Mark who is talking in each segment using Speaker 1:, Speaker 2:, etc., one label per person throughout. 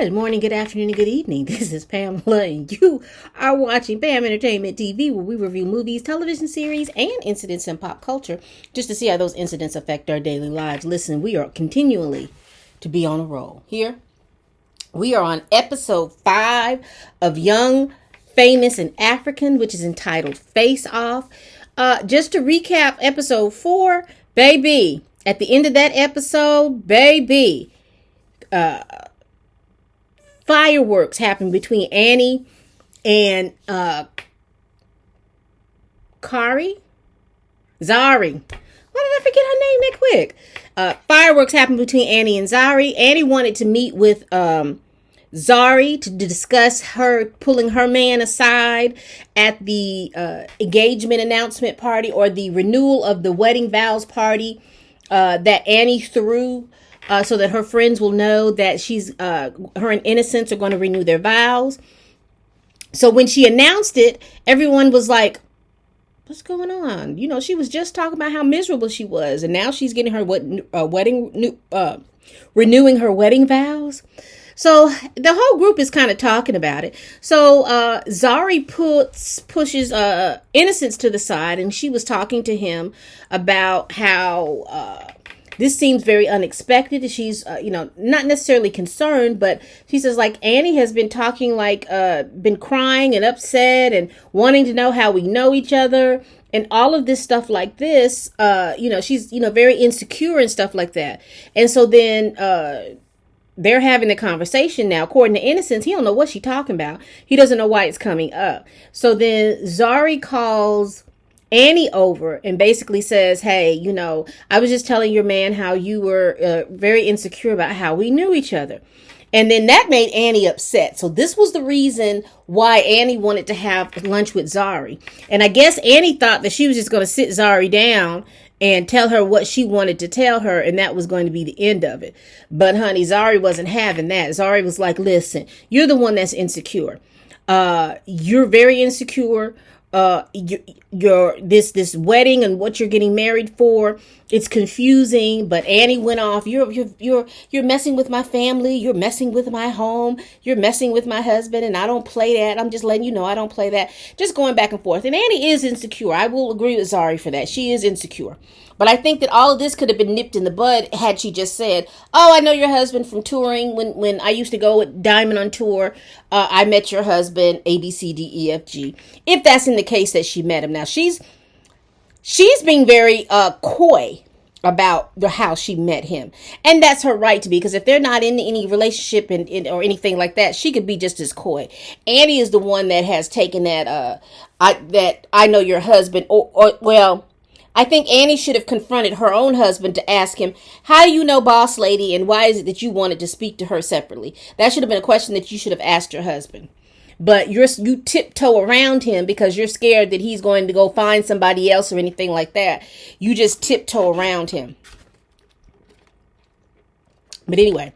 Speaker 1: Good morning, good afternoon, and good evening. This is Pamela, and you are watching Pam Entertainment TV, where we review movies, television series, and incidents in pop culture just to see how those incidents affect our daily lives. Listen, we are continually to be on a roll. Here, we are on episode 5 of Young, Famous, and African, which is entitled Face Off. Just to recap episode 4, baby, at the end of that episode, baby, fireworks happened between Annie and Zari. Why did I forget her name that quick? Fireworks happened between Annie and Zari. Annie wanted to meet with Zari to discuss her pulling her man aside at the engagement announcement party, or the renewal of the wedding vows party that Annie threw. So that her friends will know that her and Innocence are going to renew their vows. So when she announced it, everyone was like, what's going on? You know, she was just talking about how miserable she was. And now she's getting her renewing her wedding vows. So the whole group is kind of talking about it. So Zari pushes Innocence to the side, and she was talking to him about how this seems very unexpected. She's, not necessarily concerned, but she says, like, Annie has been talking, been crying and upset and wanting to know how we know each other and all of this stuff like this. She's, very insecure and stuff like that. And so then they're having a conversation now. According to Innocence, he don't know what she's talking about. He doesn't know why it's coming up. So then Zari calls Annie over and basically says, hey, I was just telling your man how you were very insecure about how we knew each other. And then that made Annie upset. So this was the reason why Annie wanted to have lunch with Zari. And I guess Annie thought that she was just going to sit Zari down and tell her what she wanted to tell her, and that was going to be the end of it. But honey, Zari wasn't having that. Zari was like, listen, you're the one that's insecure. You're very insecure. Your this wedding and what you're getting married for, it's confusing. But Annie went off. You're messing with my family. You're messing with my home. You're messing with my husband, and I don't play that. I'm just letting you know I don't play that. Just going back and forth. And Annie is insecure. I will agree with Zari for that. She is insecure. But I think that all of this could have been nipped in the bud had she just said, oh, I know your husband from touring. When I used to go with Diamond on tour, I met your husband, A, B, C, D, E, F, G. If that's in the case that she met him. Now, she's being very coy about how she met him. And that's her right to be, because if they're not in any relationship or anything like that, she could be just as coy. Annie is the one that has taken that, I know your husband, well, I think Annie should have confronted her own husband to ask him, how do you know Boss Lady, and why is it that you wanted to speak to her separately? That should have been a question that you should have asked your husband. But you tiptoe around him because you're scared that he's going to go find somebody else or anything like that. You just tiptoe around him. But anyway,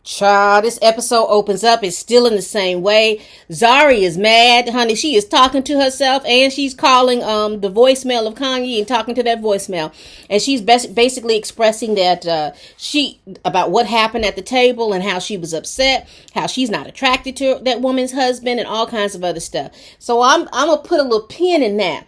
Speaker 1: child, this episode opens up. It's still in the same way. Zari is mad, honey. She is talking to herself, and she's calling the voicemail of Kanye and talking to that voicemail. And she's basically expressing that about what happened at the table and how she was upset, how she's not attracted to that woman's husband, and all kinds of other stuff. So I'm gonna put a little pin in that,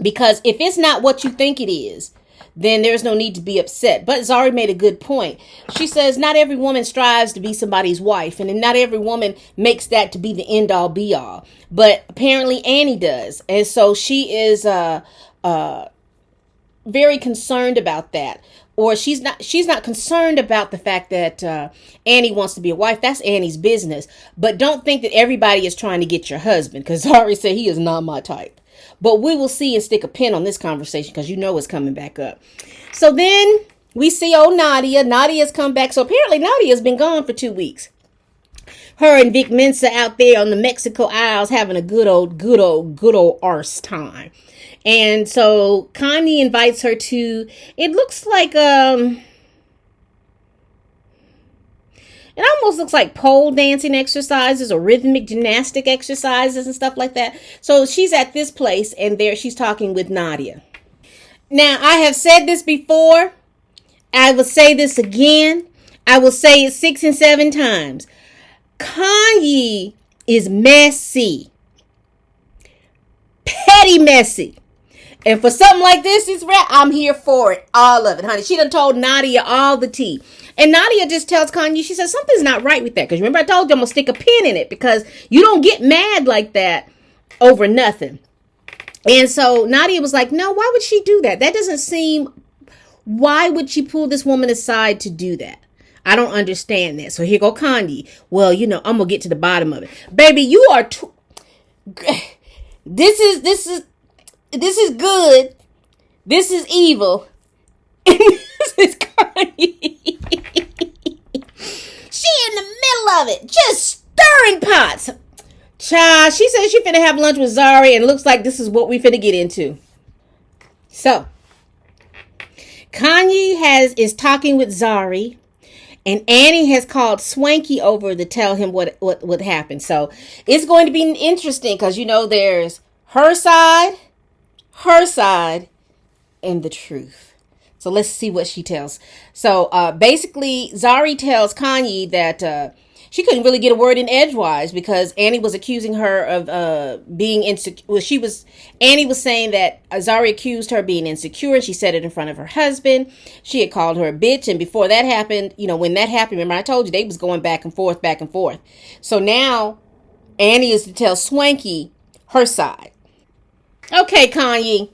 Speaker 1: because if it's not what you think it is, then there's no need to be upset. But Zari made a good point. She says not every woman strives to be somebody's wife, and not every woman makes that to be the end all be all. But apparently Annie does. And so she is very concerned about that. Or she's not concerned about the fact that Annie wants to be a wife. That's Annie's business. But don't think that everybody is trying to get your husband, because Zari said he is not my type. But we will see and stick a pin on this conversation, because it's coming back up. So then we see old Nadia. Nadia's come back. So apparently Nadia's been gone for 2 weeks. Her and Vic Mensa out there on the Mexico Isles having a good old arse time. And so Kanye invites her to, it looks like, it almost looks like pole dancing exercises or rhythmic gymnastic exercises and stuff like that. So she's at this place, and there she's talking with Nadia. Now, I have said this before. I will say this again. I will say it 6 and 7 times. Kanye is messy. Petty messy. And for something like this, I'm here for it. All of it, honey. She done told Nadia all the tea. And Nadia just tells Kanye, she says, something's not right with that. Because remember I told you I'm going to stick a pin in it. Because you don't get mad like that over nothing. And so Nadia was like, no, why would she do that? That doesn't seem... Why would she pull this woman aside to do that? I don't understand that. So here go Kanye. Well, I'm going to get to the bottom of it. Baby, you are... This is good. This is evil. And this is Kanye. She in the middle of it, just stirring pots. Child, she says she finna have lunch with Zari, and it looks like this is what we finna get into. So, Kanye is talking with Zari, and Annie has called Swanky over to tell him what happened. So, it's going to be interesting because, there's her side, and the truth. So let's see what she tells. So basically, Zari tells Kanye that she couldn't really get a word in edgewise because Annie was accusing her of being insecure. Well, Annie was saying that Zari accused her of being insecure, and she said it in front of her husband. She had called her a bitch, and before that happened, when that happened, remember I told you they was going back and forth. So now Annie is to tell Swanky her side. Okay, Kanye.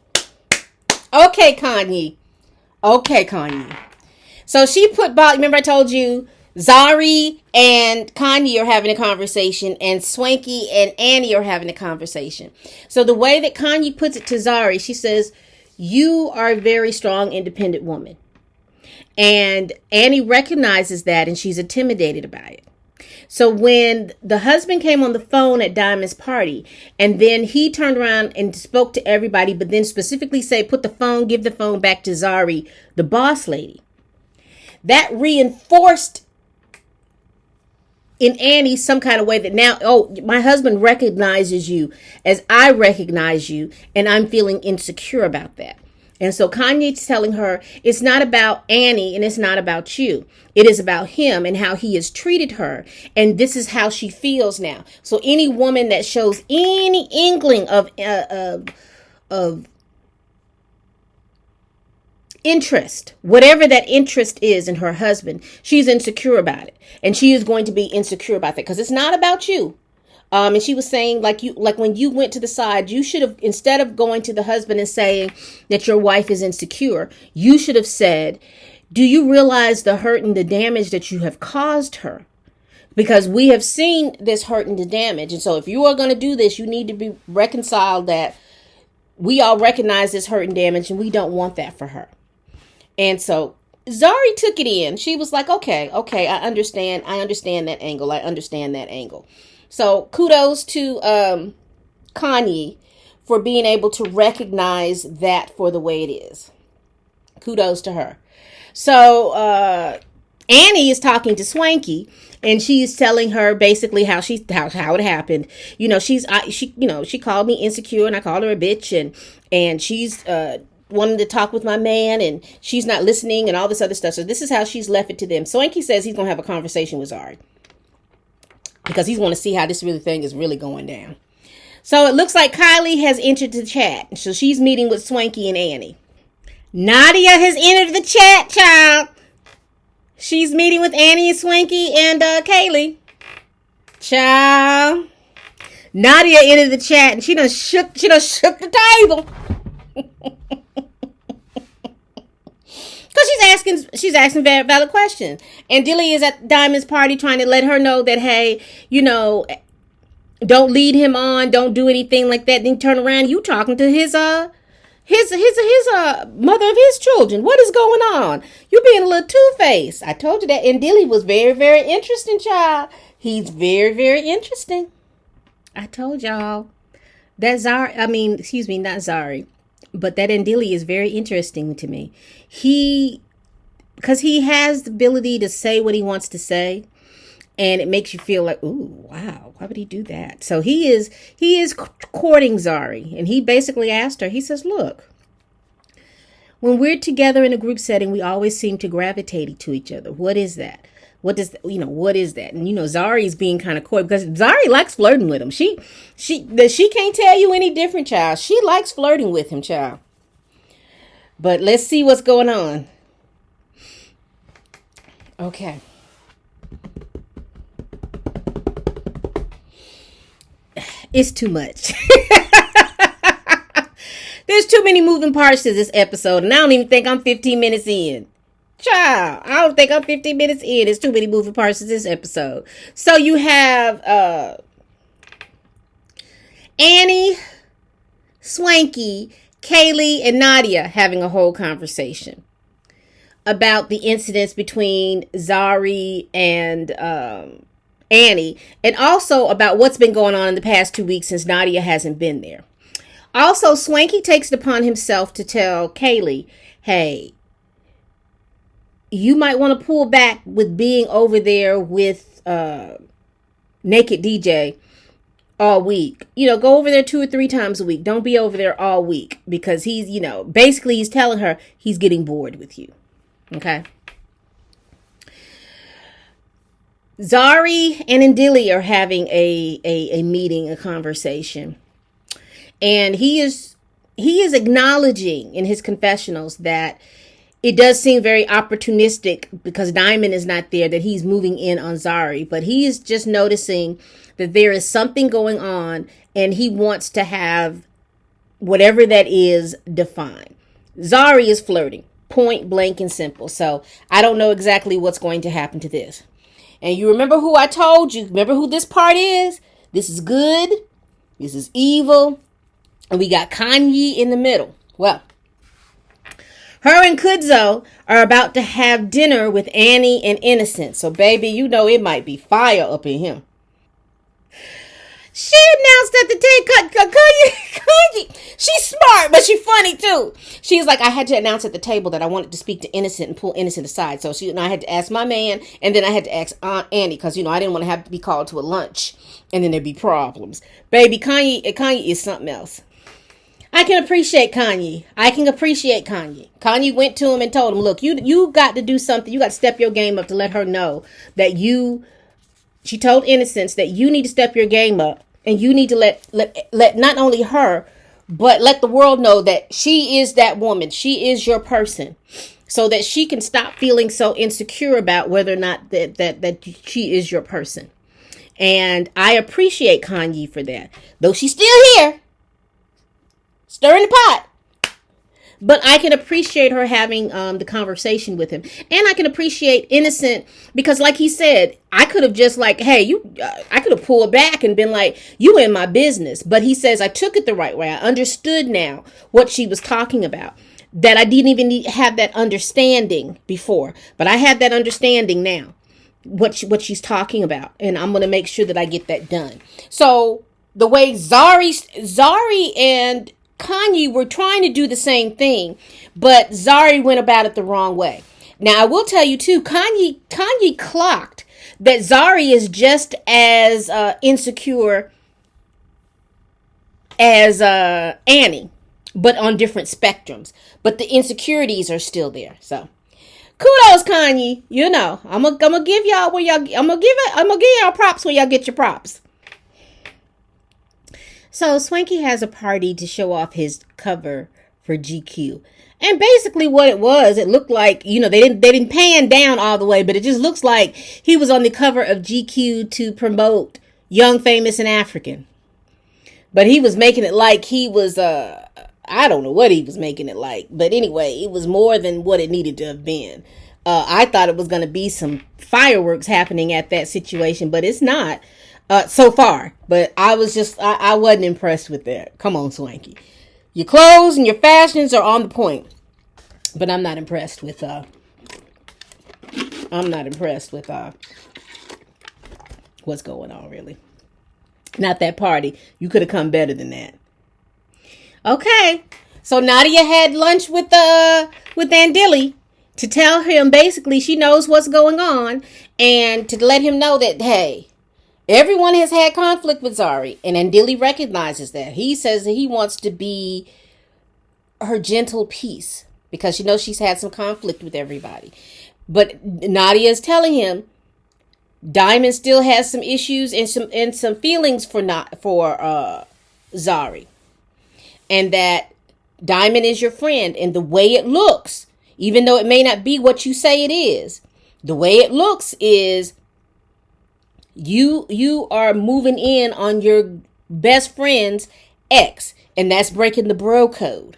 Speaker 1: So she remember I told you, Zari and Kanye are having a conversation, and Swanky and Annie are having a conversation. So the way that Kanye puts it to Zari, she says, you are a very strong, independent woman. And Annie recognizes that, and she's intimidated by it. So when the husband came on the phone at Diamond's party, and then he turned around and spoke to everybody, but then specifically said, give the phone back to Zari, the boss lady. That reinforced in Annie some kind of way that now, my husband recognizes you as I recognize you, and I'm feeling insecure about that. And so Kanye's telling her it's not about Annie and it's not about you. It is about him and how he has treated her. And this is how she feels now. So any woman that shows any inkling of interest, whatever that interest is in her husband, she's insecure about it. And she is going to be insecure about that because it's not about you. And she was saying, like when you went to the side, you should have, instead of going to the husband and saying that your wife is insecure, you should have said, do you realize the hurt and the damage that you have caused her? Because we have seen this hurt and the damage. And so if you are going to do this, you need to be reconciled that we all recognize this hurt and damage and we don't want that for her. And so Zari took it in. She was like, okay, I understand that angle. So kudos to Kanye for being able to recognize that for the way it is. Kudos to her. So Annie is talking to Swanky, and she's telling her basically how it happened. She called me insecure, and I called her a bitch, and she's wanting to talk with my man, and she's not listening, and all this other stuff. So this is how she's left it to them. Swanky says he's gonna have a conversation with Zari, because he's want to see how this thing is really going down. So it looks like Kylie has entered the chat. So she's meeting with Swanky and Annie. Nadia has entered the chat, child. She's meeting with Annie and Swanky and Kaylee. Child. Nadia entered the chat and she done shook the table. Because she's asking very valid questions. And Dilly is at Diamond's party trying to let her know that, hey, don't lead him on, don't do anything like that. Then turn around, you talking to his mother of his children. What is going on? You're being a little two-faced. I told you that. And Dilly was very, very interesting, child. He's very, very interesting. I told y'all that not Zari. But that Ndili is very interesting to me. Because he has the ability to say what he wants to say. And it makes you feel like, ooh, wow, why would he do that? So he is courting Zari. And he basically asked her, he says, look, when we're together in a group setting, we always seem to gravitate to each other. What is that? what is that? And Zari's being kind of coy because Zari likes flirting with him. She can't tell you any different, child. She likes flirting with him, child. But let's see what's going on. Okay. It's too much. There's too many moving parts to this episode, and I don't even think I'm 15 minutes in. Child, I don't think I'm 15 minutes in. There's too many moving parts to this episode. So you have Annie, Swanky, Kaylee, and Nadia having a whole conversation about the incidents between Zari and Annie, and also about what's been going on in the past 2 weeks since Nadia hasn't been there. Also, Swanky takes it upon himself to tell Kaylee, hey, you might want to pull back with being over there with Naked DJ all week. Go over there 2 or 3 times a week. Don't be over there all week, because he's, basically he's telling her he's getting bored with you. Okay. Zari and Ndili are having a meeting, a conversation. And he is acknowledging in his confessionals that it does seem very opportunistic because Diamond is not there, that he's moving in on Zari. But he is just noticing that there is something going on, and he wants to have whatever that is defined. Zari is flirting, point blank and simple. So I don't know exactly what's going to happen to this. And you remember who I told you? Remember who this part is? This is good. This is evil. And we got Kanye in the middle. Well, her and Kudzo are about to have dinner with Annie and Innocent. So, baby, it might be fire up in him. She announced at the table, Kanye, she's smart, but she's funny too. She's like, I had to announce at the table that I wanted to speak to Innocent and pull Innocent aside. So I had to ask my man, and then I had to ask Aunt Annie, because, I didn't want to have to be called to a lunch, and then there'd be problems. Baby, Kanye is something else. I can appreciate Kanye. Kanye went to him and told him, look, you got to do something. You got to step your game up to let her know that she told Innocence that you need to step your game up, and you need to let not only her, but let the world know that she is that woman. She is your person, so that she can stop feeling so insecure about whether or not that she is your person. And I appreciate Kanye for that, though she's still here, stirring the pot. But I can appreciate her having the conversation with him. And I can appreciate Innocent because, like he said, I could have just like, hey, I could have pulled back and been like, you in my business. But he says, I took it the right way. I understood now what she was talking about. That I didn't even have that understanding before. But I have that understanding now, what she's talking about. And I'm going to make sure that I get that done. So the way Zari and Kanye were trying to do the same thing, but Zari went about it the wrong way. Now, I will tell you, too, Kanye clocked that Zari is just as insecure as Annie, but on different spectrums. But the insecurities are still there. So, kudos, Kanye. I'm gonna give y'all I'm gonna give y'all props when y'all get your props. So Swanky has a party to show off his cover for GQ. And basically what it was, it looked like, they didn't pan down all the way, but it just looks like he was on the cover of GQ to promote Young, Famous, and African. But he was making it like he was, I don't know what he was making it like. But anyway, it was more than what it needed to have been. I thought it was going to be some fireworks happening at that situation, but it's not. So far, but I wasn't impressed with that. Come on, Swanky. Your clothes and your fashions are on the point, but I'm not impressed with, what's going on, really. Not that party. You could have come better than that. Okay. So Nadia had lunch with Ndili to tell him basically she knows what's going on and to let him know that, hey, everyone has had conflict with Zari, and Ndili recognizes that. He says that he wants to be her gentle peace because she knows she's had some conflict with everybody. But Nadia is telling him, Diamond still has some issues and some feelings for Zari, and that Diamond is your friend, and the way it looks, even though it may not be what you say it is, the way it looks is you are moving in on your best friend's ex, and that's breaking the bro code.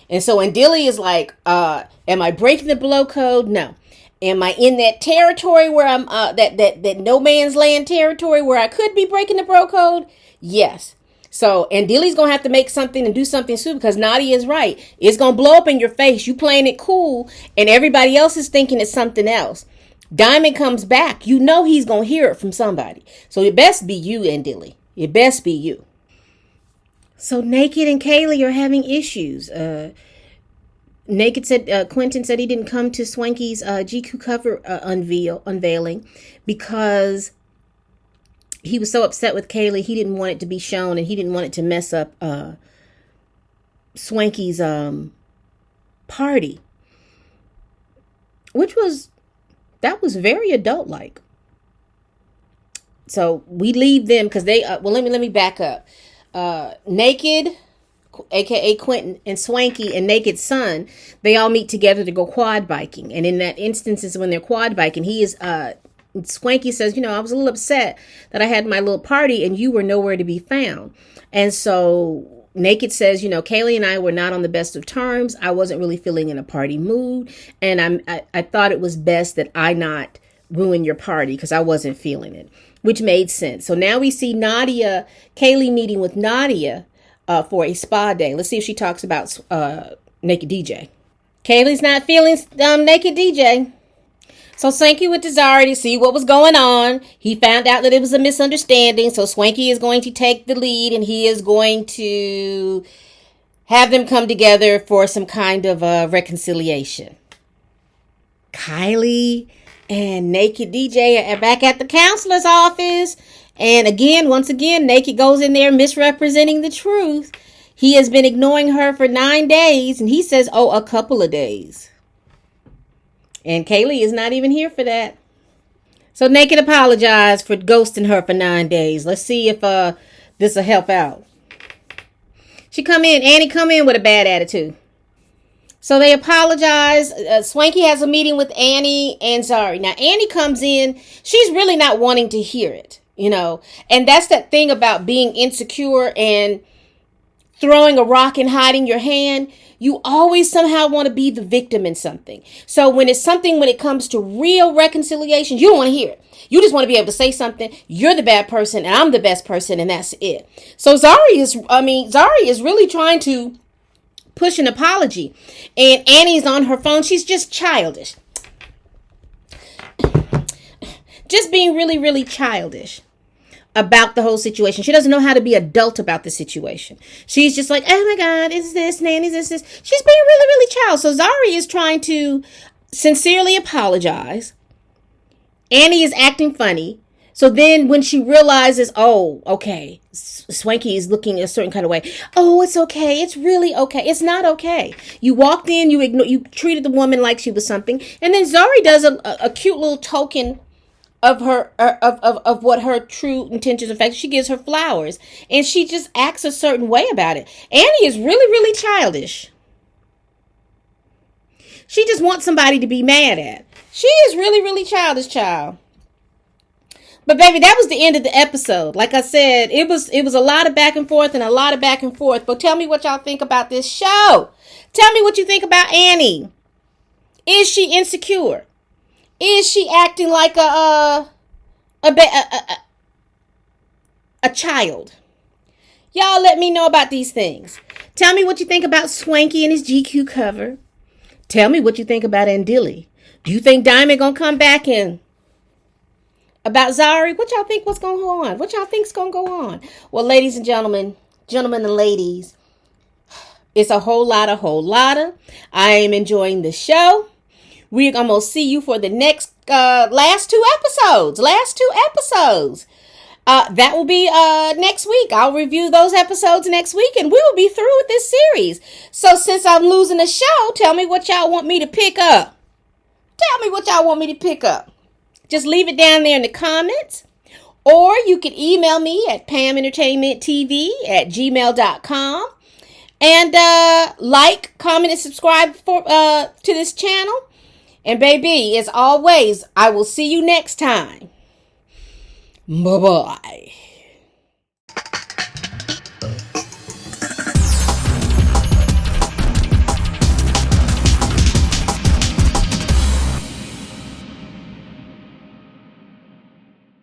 Speaker 1: And so, and Dilly is like, am I breaking the bro code? No. Am I in that territory where I'm that no man's land territory where I could be breaking the bro code? Yes. So, and Dilly's gonna have to make something and do something soon, because Nadia is right. It's gonna blow up in your face. You playing it cool, and everybody else is thinking it's something else. Diamond comes back. You know he's gonna hear it from somebody. So it best be you and Dilly. It best be you. So Naked and Kaylee are having issues. Naked said, Quentin said he didn't come to Swanky's GQ cover unveiling because he was so upset with Kaylee. He didn't want it to be shown, and he didn't want it to mess up Swanky's party, that was very adult-like. So we leave them because they, let me back up. Naked, aka Quentin, and Swanky and Naked's son, they all meet together to go quad biking. And in that instances when they're quad biking, Swanky says, I was a little upset that I had my little party and you were nowhere to be found. And so Naked says, Kaylee and I were not on the best of terms. I wasn't really feeling in a party mood. And I thought it was best that I not ruin your party because I wasn't feeling it, which made sense. So now we see Kaylee meeting with Nadia for a spa day. Let's see if she talks about Naked DJ. Kaylee's not feeling Naked DJ. So Swanky went to Zari to see what was going on. He found out that it was a misunderstanding. So Swanky is going to take the lead, and he is going to have them come together for some kind of reconciliation. Kylie and Naked DJ are back at the counselor's office. And once again, Naked goes in there misrepresenting the truth. He has been ignoring her for 9 days, and he says, a couple of days. And Kaylee is not even here for that. So Naked apologized for ghosting her for 9 days. Let's see if this will help out. Annie come in with a bad attitude. So they apologize. Swanky has a meeting with Annie and Zari. Now Annie comes in. She's really not wanting to hear it, And that's that thing about being insecure and throwing a rock and hiding your hand. You always somehow want to be the victim in something. So when it comes to real reconciliation, you don't want to hear it. You just want to be able to say something. You're the bad person and I'm the best person, and that's it. So Zari is really trying to push an apology, and Annie's on her phone. She's just childish. Just being really, really childish about the whole situation. She doesn't know how to be adult about the situation. She's just like, oh my God, is this, Nanny's this. She's being really, really child. So Zari is trying to sincerely apologize. Annie is acting funny. So then when she realizes, okay, Swanky is looking a certain kind of way. Oh, it's okay. It's really okay. It's not okay. You walked in, you treated the woman like she was something. And then Zari does a cute little token of her of what her true intentions. In fact, she gives her flowers, and she just acts a certain way about it. Annie is really, really childish. She just wants somebody to be mad at. She is really, really childish, child. But baby, that was the end of the episode. Like I said, it was a lot of back and forth and a lot of back and forth. But tell me what y'all think about this show. Tell me what you think about Annie. Is she insecure? Is she acting like a child? Y'all let me know about these things. Tell me what you think about Swanky and his GQ cover. Tell me what you think about Andilly. Do you think Diamond gonna come back and about Zari? What y'all think? What's gonna go on? What y'all think's gonna go on? Well, ladies and gentlemen and ladies, it's a whole lot of. I am enjoying the show. We're going to see you for the next last two episodes. That will be next week. I'll review those episodes next week, and we will be through with this series. So since I'm losing the show, tell me what y'all want me to pick up. just leave it down there in the comments. Or you can email me at pamentertainmenttv@gmail.com. And like, comment, and subscribe to this channel. And baby, as always, I will see you next time. Bye-bye.